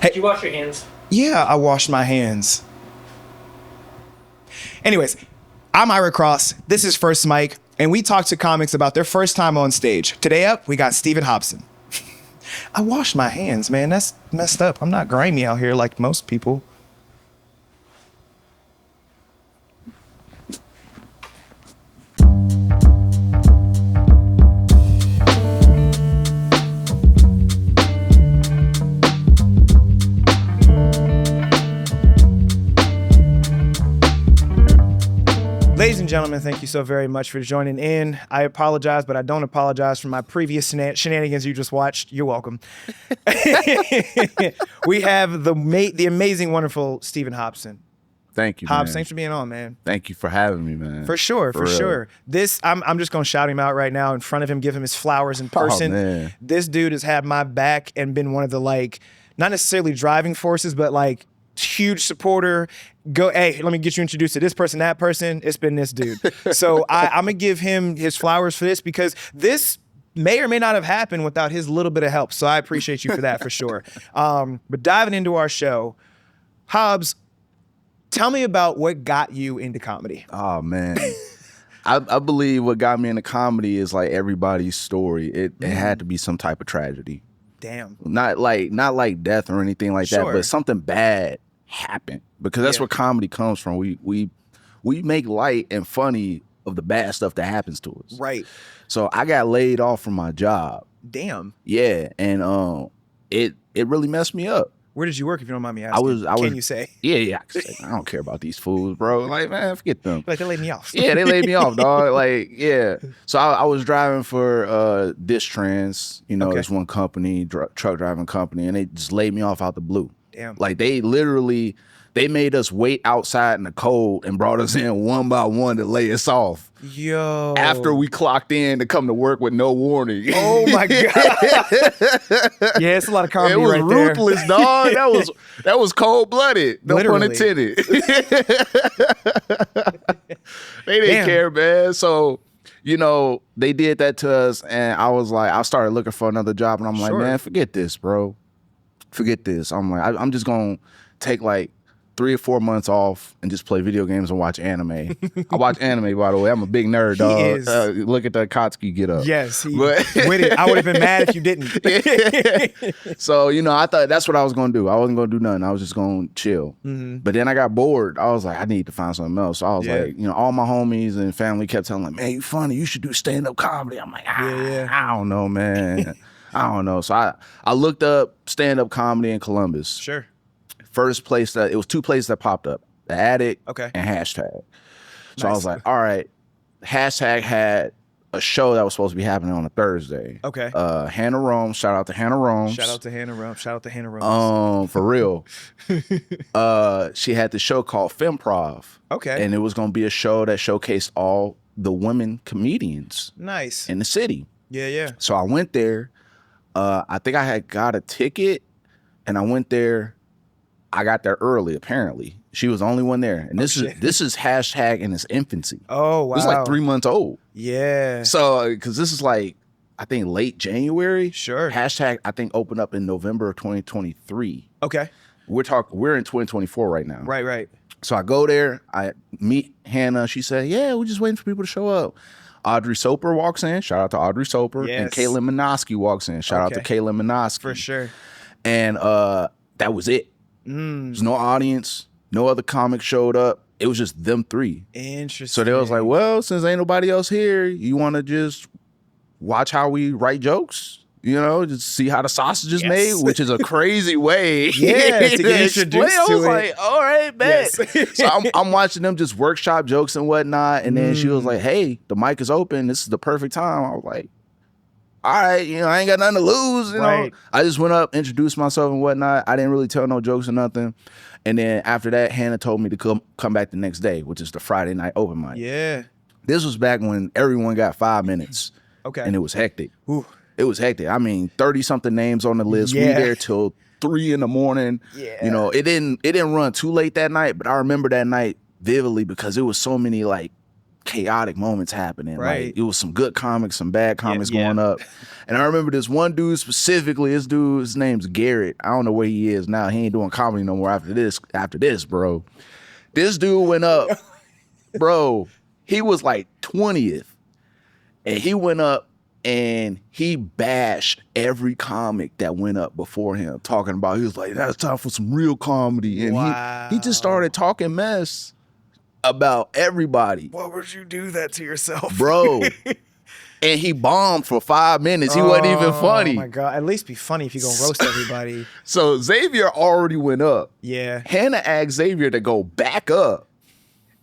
Did you wash your hands? Yeah, I washed my hands. Anyways, I'm Ira Cross. This is First Mike, and we talk to comics about their first time on stage. Today up, we got Steven Hobson. I washed my hands, man. That's messed up. I'm not grimy out here like most people. Ladies and gentlemen, thank you so very much for joining in. I apologize, but I don't apologize for my previous shenanigans you just watched. You're welcome. We have the amazing, wonderful Steven Hobson. Thank you, Hobbs, man. thanks for being on, man. Thank you for having me, man. For sure. This, I'm just going to shout him out right now in front of him, give him his flowers in person. Oh, man. This dude has had my back and been one of the, like, not necessarily driving forces, but like huge supporter. Hey, let me get you introduced to this person, that person. It's been this dude. So I'm going to give him his flowers for this, because this may or may not have happened without his little bit of help. So I appreciate you for that for sure. But diving into our show, Hobbs, tell me about what got you into comedy. Oh, man. I believe what got me into comedy is like everybody's story. It had to be some type of tragedy. Damn. Not like death or anything like that, but something bad happened. Because that's where comedy comes from. We make light and funny of the bad stuff that happens to us. Right. So I got laid off from my job. Damn. Yeah, and it really messed me up. Where did you work, if you don't mind me asking? Can you say? Yeah. I don't care about these fools, bro. Like, man, forget them. Like, they laid me off. Yeah, they laid me off, dog. Like, yeah. So I was driving for Distrans, this one company, truck driving company, and they just laid me off out the blue. Damn. Like, they made us wait outside in the cold and brought us in one by one to lay us off. Yo. After we clocked in to come to work with no warning. Oh my God. Yeah, it's a lot of comedy right there. It was ruthless, dog. That was cold-blooded. No pun intended. They didn't care, man. So, they did that to us, and I started looking for another job, and I'm like, man, forget this, bro. Forget this. I'm like, I'm just going to take like 3 or 4 months off and just play video games and watch anime. I watch anime, by the way. I'm a big nerd, dog. He is. Look at the Akatsuki get up. Yes, with it. I would have been mad if you didn't. So, I thought that's what I was going to do. I wasn't going to do nothing. I was just going to chill. But then I got bored. I was like, I need to find something else. So I was like, all my homies and family kept telling me, man, you funny. You should do stand-up comedy. I'm like, I don't know, man. I don't know. So I looked up stand-up comedy in Columbus. Sure. First place it was 2 places that popped up, The Attic and Hashtag. So I was like, all right, Hashtag had a show that was supposed to be happening on a Thursday. Okay. Hannah Rome, shout out to Hannah Rome. Shout out to Hannah Rome. For real. She had the show called Femprov. Okay. And it was going to be a show that showcased all the women comedians. Nice. In the city. Yeah. So I went there. I think I had got a ticket, and I went there. I got there early, apparently. She was the only one there. And this is Hashtag in its infancy. Oh, wow. It was like 3 months old. Yeah. So, because this is like, I think late January. Sure. Hashtag, I think, opened up in November of 2023. Okay. We're in 2024 right now. Right. So I go there. I meet Hannah. She said, yeah, we're just waiting for people to show up. Audrey Soper walks in. Shout out to Audrey Soper. Yes. And Caitlin Minosky walks in. Shout out to Caitlin Minosky. For sure. And that was it. There's no audience. No other comic showed up. It was just them 3. Interesting. So they was like, well, since ain't nobody else here, you want to just watch how we write jokes? Just see how the sausage is made, which is a crazy way. To get introduced I was to like, all right, bet. Yes. So I'm watching them just workshop jokes and whatnot. And then she was like, hey, the mic is open. This is the perfect time. I was like, all right, I ain't got nothing to lose. Right. I just went up, introduced myself and whatnot. I didn't really tell no jokes or nothing. And then after that, Hannah told me to come back the next day, which is the Friday night open mic. Yeah. This was back when everyone got 5 minutes. Okay. And it was hectic. Ooh. It was hectic. I mean, 30-something names on the list. Yeah. We there till 3 a.m. Yeah. It didn't run too late that night, but I remember that night vividly because it was so many like chaotic moments happening. Right. Like, it was some good comics, some bad comics going up. And I remember this one dude specifically, his name's Garrett. I don't know where he is now. He ain't doing comedy no more after this, bro. This dude went up, bro, he was like 20th. And he went up and he bashed every comic that went up before him, talking about, he was like, that's time for some real comedy. And he just started talking mess about everybody. Why would you do that to yourself? Bro. And he bombed for 5 minutes. He wasn't even funny. Oh my God. At least be funny if you're going to roast everybody. So Xavier already went up. Yeah. Hannah asked Xavier to go back up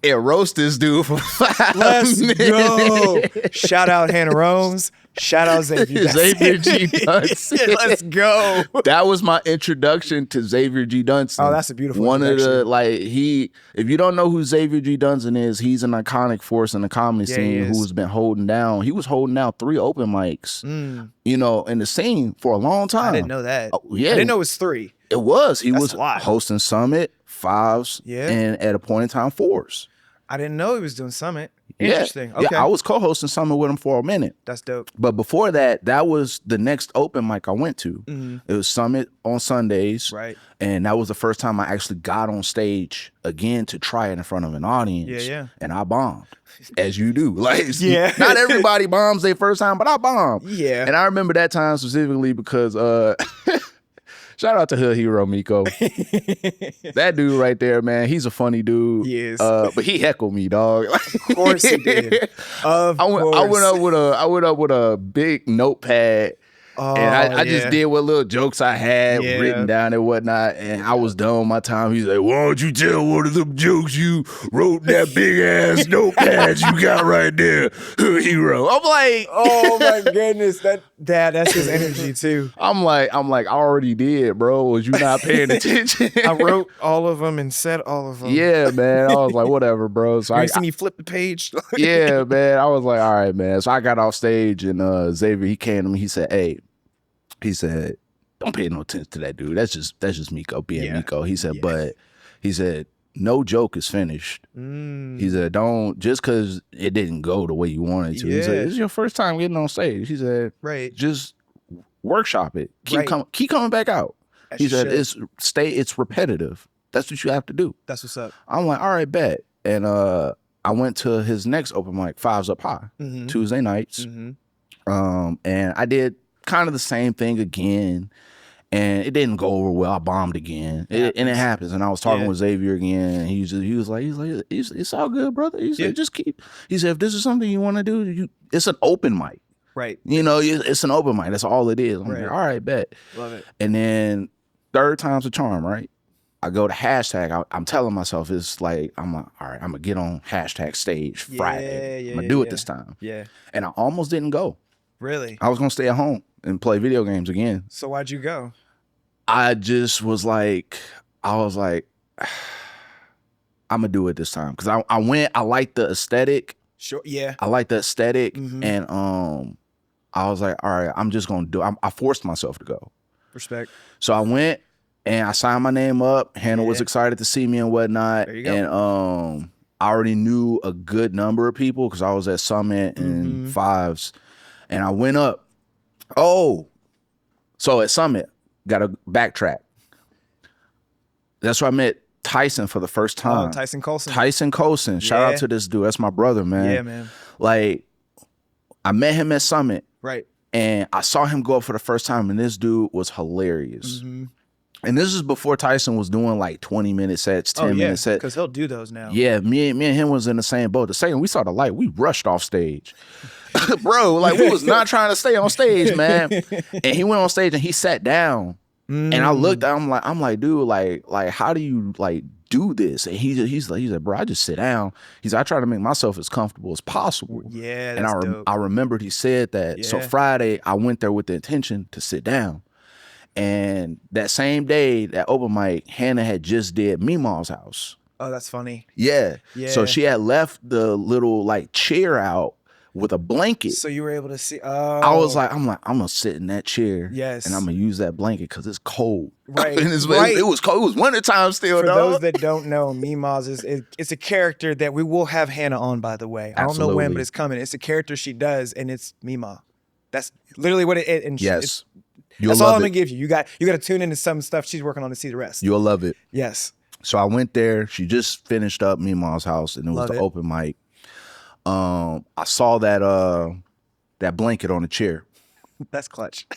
and roast this dude for 5 Let's minutes. go. Shout out Hannah Romes. Shout out Xavier. Xavier G. Dunson. Let's go. That was my introduction to Xavier G. Dunson. Oh, that's a beautiful one of introduction. the, like, if you don't know who Xavier G. Dunson is, he's an iconic force in the comedy scene who's been holding down. He was holding down 3 open mics, you know, in the scene for a long time. I didn't know that. Oh, yeah. I didn't know it was 3. It was. He was a lot. hosting Summit, 5s, Yeah. and at a point in time, 4s. I didn't know he was doing Summit. Interesting. Yeah. Okay. Yeah, I was co-hosting Summit with him for a minute. That's dope. But before that, that was the next open mic I went to. It was Summit on Sundays. Right. And that was the first time I actually got on stage again to try it in front of an audience. Yeah. And I bombed, as you do. Like, Yeah. not everybody bombs their first time, but I bombed. Yeah. And I remember that time specifically because shout out to Hood Hero Miko. That dude right there, man, he's a funny dude. He is. But he heckled me, dog. Of course he did. Of I course. went up with a big notepad. And I just did what little jokes I had written down and whatnot. And I was done with my time. He's like, why don't you tell one of them jokes you wrote in that big ass notepad you got right there, Hero? I'm like, oh my goodness. That's his energy too. I'm like, I already did, bro. Was you not paying attention? I wrote all of them and said all of them. Yeah, man. I was like, whatever, bro. So I see me flip the page. yeah, man. I was like, all right, man. So I got off stage and Xavier, he came to me. He said, hey, he said, don't pay no attention to that dude. That's just Miko being Miko. He said, but he said, no joke is finished. He said, don't, just because it didn't go the way you wanted to. He said, this is your first time getting on stage. He said, just workshop it. Keep coming back out. He said, it's repetitive. That's what you have to do. That's what's up. I'm like, all right, bet. And I went to his next open mic, Fives Up High, Tuesday nights. And I did kind of the same thing again, and it didn't go over well. I bombed again, and it happens. And I was talking with Xavier again, and he was like, it's all good, brother. He said, just keep. He said, if this is something you want to do, it's an open mic, right? You know, it's an open mic. That's all it is. I'm like, all right, bet. Love it. And then 3rd time's a charm, right? I go to hashtag. I'm telling myself, it's like, I'm like, all right, I'm gonna get on hashtag stage Friday. I'm gonna do it this time. Yeah. And I almost didn't go. Really? I was gonna stay at home and play video games again. So why'd you go? I just was like, I'm gonna do it this time. Cause I went, I liked the aesthetic. Sure, yeah. I liked the aesthetic. And I was like, all right, I'm just gonna do it. I forced myself to go. Respect. So I went and I signed my name up. Hannah was excited to see me and whatnot. There you go. And I already knew a good number of people because I was at Summit and Fives. And I went up. So at Summit, got to backtrack. That's where I met Tyson for the first time. Oh, Tyson Colson. Tyson Colson. Shout out to this dude. That's my brother, man. Yeah, man. Like, I met him at Summit. Right. And I saw him go up for the first time, and this dude was hilarious. And this is before Tyson was doing like 20-minute sets, 10-minute sets. Because he'll do those now. Yeah, me and him was in the same boat. The second we saw the light, we rushed off stage. Bro, like, we was not trying to stay on stage, man. And he went on stage and he sat down. And I looked, I'm like, dude, like how do you like do this? And he's like, bro, I just sit down. He's like, I try to make myself as comfortable as possible. Yeah, that's dope. I remembered he said that. So Friday, I went there with the intention to sit down. And that same day, that open mic, Hannah had just did Meemaw's house. Oh, that's funny. Yeah. Yeah. So she had left the little like chair out with a blanket. So you were able to see. I was like, I'm gonna sit in that chair. Yes. And I'm gonna use that blanket because it's cold. Right. And right. It was cold. It was wintertime still, For dog. those that don't know, Meemaws it's a character that we will have Hannah on, by the way. I don't know when, but it's coming. It's a character she does, and it's Meemaw. That's literally what it is. And yes. That's all I'm gonna give you. You got to tune into some stuff she's working on to see the rest. You'll love it. Yes. So I went there. She just finished up Meemaw's house, and it was the open mic. I saw that blanket on the chair. That's clutch.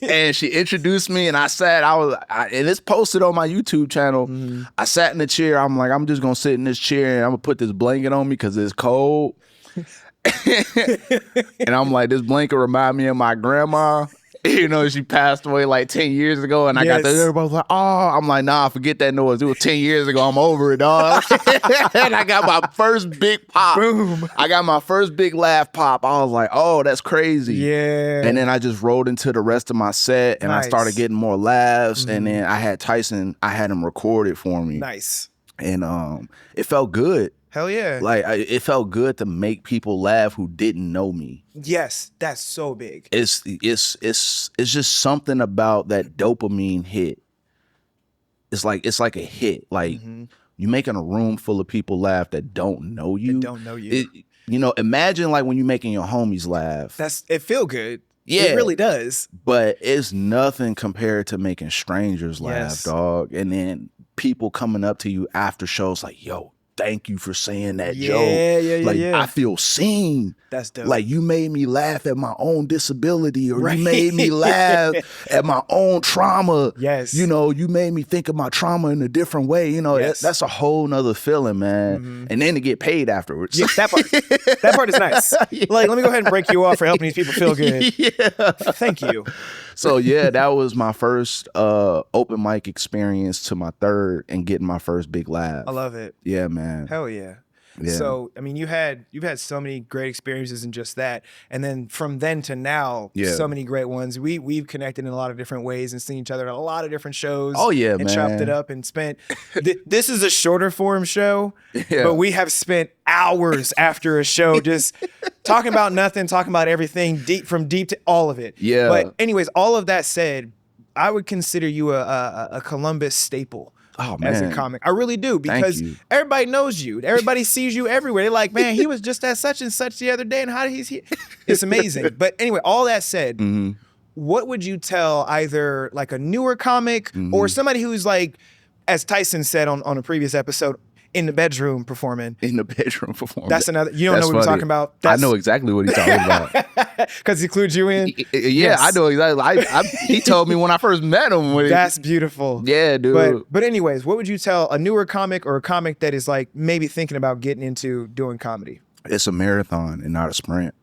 And she introduced me, and I sat. And it's posted on my YouTube channel. Mm-hmm. I sat in the chair. I'm like, I'm just gonna sit in this chair, and I'm gonna put this blanket on me because it's cold. And I'm like, this blanket remind me of my grandma. You know, she passed away like 10 years ago, and I got that. Everybody was like, oh, I'm like, nah, forget that noise. It was 10 years ago. I'm over it, dog. And I got my first big pop. Boom. I got my first big laugh pop. I was like, oh, that's crazy. Yeah. And then I just rolled into the rest of my set, and I started getting more laughs. Mm-hmm. And then I had Tyson, I had him record it for me. Nice. And it felt good. Hell yeah. Like, it felt good to make people laugh who didn't know me. Yes, that's so big. It's just something about that dopamine hit. It's like a hit. Like, mm-hmm. you making a room full of people laugh that don't know you. You know, imagine like when you're making your homies laugh. It feel good. Yeah. It really does. But it's nothing compared to making strangers laugh, dog. And then people coming up to you after shows like, yo, thank you for saying that joke. I feel seen. That's dope. Like, you made me laugh at my own disability, or you made me laugh at my own trauma. Yes. You know, you made me think of my trauma in a different way. You know, that's a whole nother feeling, man. Mm-hmm. And then to get paid afterwards. Yeah, that part is nice. Yeah. Like, let me go ahead and break you off for helping these people feel good. Yeah. Thank you. So yeah, that was my first open mic experience to my third and getting my first big laugh. I love it. Yeah, man. Hell yeah. Yeah. So, I mean, you've had so many great experiences in just that. And then from then to now, so many great ones. We've connected in a lot of different ways and seen each other at a lot of different shows. Oh, yeah, and man. chopped it up and spent. This is a shorter form show, but we have spent hours after a show just talking about nothing, talking about everything, from deep to all of it. Yeah. But anyways, all of that said, I would consider you a Columbus staple. Oh, man. As a comic. I really do, because everybody knows you. Everybody sees you everywhere. They're like, man, he was just at such and such the other day, and how did he? It's amazing. But anyway, all that said, mm-hmm. what would you tell either like a newer comic mm-hmm. or somebody who's like, as Tyson said on a previous episode, in the bedroom performing. In the bedroom performing. That's another. You don't know what we're talking about. I know exactly what he's talking about. Because he includes you in. Yeah, yes. I know exactly. He told me when I first met him. That's beautiful. Yeah, dude. But anyways, what would you tell a newer comic or a comic that is like maybe thinking about getting into doing comedy? It's a marathon and not a sprint.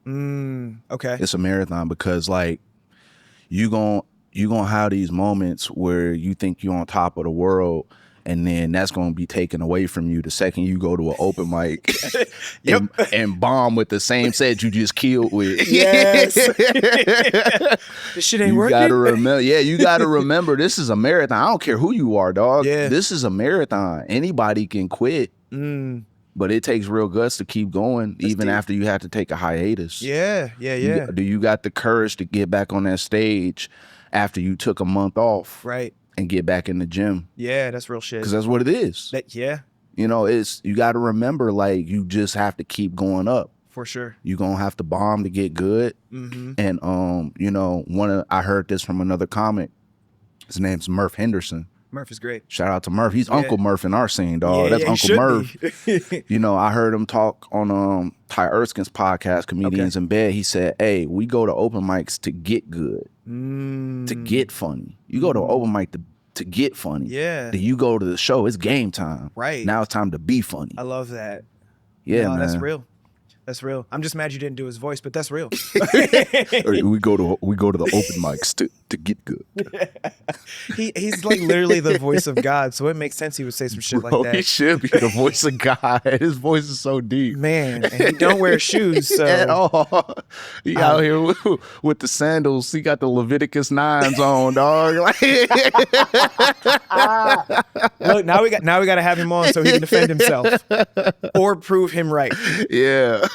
Okay. It's a marathon because like you gonna have these moments where you think you're on top of the world. And then that's going to be taken away from you the second you go to an open mic and bomb with the same set you just killed with. Yes. This shit ain't working. You got to remember. Yeah, you got to remember this is a marathon. I don't care who you are, dog. Yeah. This is a marathon. Anybody can quit. But it takes real guts to keep going, even after you have to take a hiatus. Yeah. Do you got the courage to get back on that stage after you took a month off? Right. And get back in the gym. Yeah, that's real shit. Because that's what it is. You know, you got to remember, like, you just have to keep going up. For sure. You're going to have to bomb to get good. Mm-hmm. And, you know, I heard this from another comic. His name's Murph Henderson. Murph is great. Shout out to Murph. He's Uncle Murph in our scene, dog. That's Uncle Murph. You know, I heard him talk on Ty Erskine's podcast, Comedians in Bed. He said, hey, we go to open mics to get good, to get funny. You go to an open mic to get funny. Yeah. Then you go to the show, it's game time. Right. Now it's time to be funny. I love that. Yeah, man. That's real. That's real. I'm just mad you didn't do his voice, but that's real. We go to the open mics to to get good. He's like literally the voice of God, so it makes sense he would say some shit like that. He should be the voice of God. His voice is so deep. Man, and he don't wear shoes, so At all. He out here with the sandals. He got the Leviticus 9s on, dog. Look, now we got to have him on so he can defend himself or prove him right. Yeah.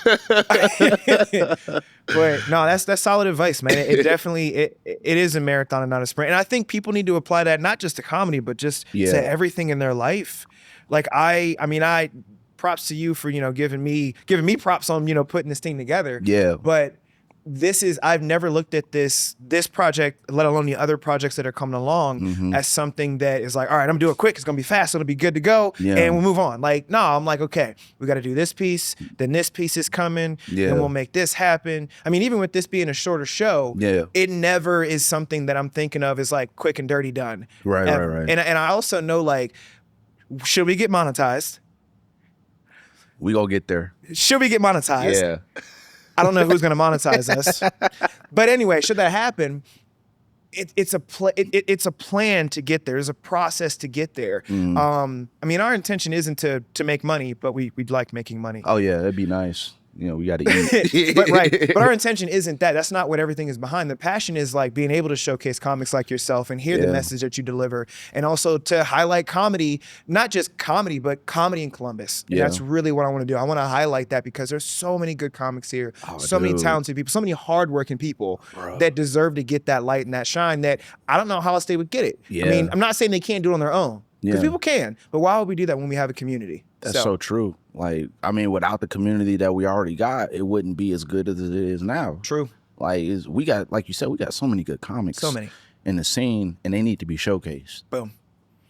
But no, that's solid advice, man. It definitely it is a marathon and not a sprint. And I think people need to apply that not just to comedy, but just to everything in their life. Like I props to you for, giving me props on, putting this thing together. Yeah. But I've never looked at this project, let alone the other projects that are coming along, as something that is like, all right, I'm gonna do it quick. It's gonna be fast. It'll be good to go, and we'll move on. Like, no, I'm like, okay, we got to do this piece. Then this piece is coming, and we'll make this happen. I mean, even with this being a shorter show, it never is something that I'm thinking of as like quick and dirty done. Right. And I also know, like, should we get monetized? We gonna get there. Should we get monetized? Yeah. I don't know who's going to monetize us, but anyway, should that happen, it's a plan to get there. There's a process to get there. I mean, our intention isn't to make money, but we'd like making money. Oh yeah, that'd be nice. We got to eat. But our intention isn't that. That's not what everything is behind. The passion is like being able to showcase comics like yourself and hear the message that you deliver, and also to highlight comedy, not just comedy, but comedy in Columbus. And that's really what I want to do. I want to highlight that because there's so many good comics here, many talented people, so many hardworking people that deserve to get that light and that shine that I don't know how else they would get it. I mean, I'm not saying they can't do it on their own, because people can, but why would we do that when we have a community? That's so true. Like, I mean, without the community that we already got, it wouldn't be as good as it is now. True. Like, we got, like you said, we got so many good comics. So many. In the scene, and they need to be showcased. Boom.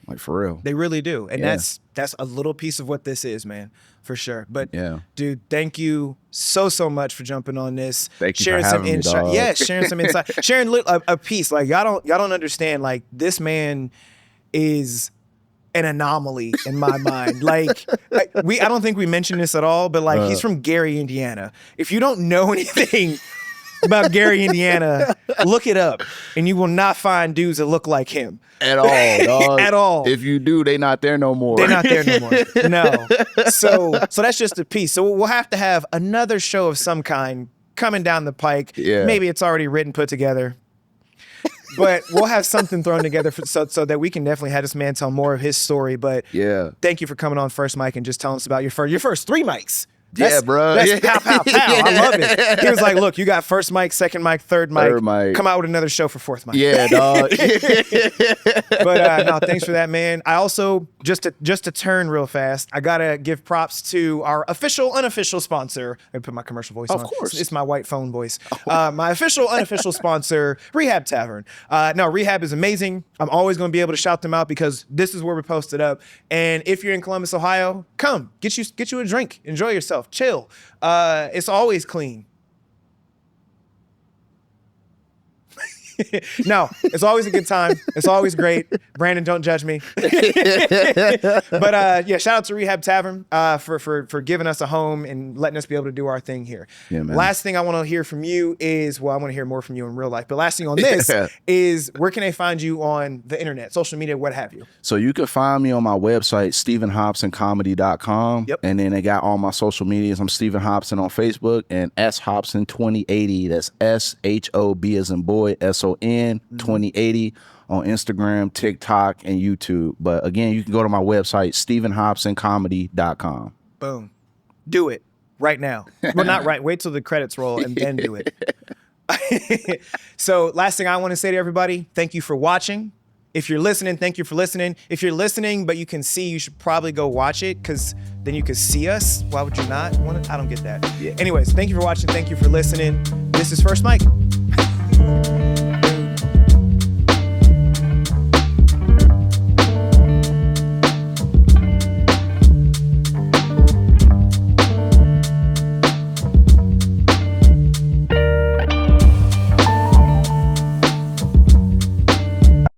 Like, for real. They really do. And that's a little piece of what this is, man, for sure. But dude, thank you so much for jumping on this. Thank you for having me, dog. Yeah, sharing some insight. Sharing a piece. Like, y'all don't understand. Like, this man is an anomaly in my mind. Like, I don't think we mentioned this at all, but like, he's from Gary, Indiana. If you don't know anything about Gary, Indiana, look it up, and you will not find dudes that look like him at all, dog. At all. If you do, they not there no more. They're not there no more. No. So that's just a piece. So we'll have to have another show of some kind coming down the pike. Yeah. Maybe it's already written, put together. But we'll have something thrown together so that we can definitely have this man tell more of his story. But thank you for coming on First Mic and just telling us about your first 3 mics. Bro. That's pow, pow, pow. I love it. He was like, look, you got first mic, second mic, third mic. Come out with another show for fourth mic. Yeah, dog. But no, thanks for that, man. I also, just to turn real fast, I got to give props to our official, unofficial sponsor. I put my commercial voice on. Of course. It's my white phone voice. My official, unofficial sponsor, Rehab Tavern. No, Rehab is amazing. I'm always going to be able to shout them out because this is where we posted up. And if you're in Columbus, Ohio, come, get you a drink. Enjoy yourself. Chill. It's always clean. No, it's always a good time. It's always great. Brandon, don't judge me. But shout out to Rehab Tavern for giving us a home and letting us be able to do our thing here. Yeah, man. Last thing I want to hear from you is, well, I want to hear more from you in real life. But last thing on this is, where can they find you on the internet, social media, what have you? So you can find me on my website, StevenHobsonComedy.com. Yep. And then they got all my social medias. I'm Steven Hobson on Facebook and shobson2080. That's SHOB as in boy, SON 2080 on Instagram, TikTok, and YouTube. But again, you can go to my website, StevenHobsonComedy.com. Boom. Do it right now. Well, not right. Wait till the credits roll and then do it. So last thing I want to say to everybody, thank you for watching. If you're listening, thank you for listening. If you're listening, but you can see, you should probably go watch it because then you can see us. Why would you not want to? I don't get that. Yeah. Anyways, thank you for watching. Thank you for listening. This is First Mic.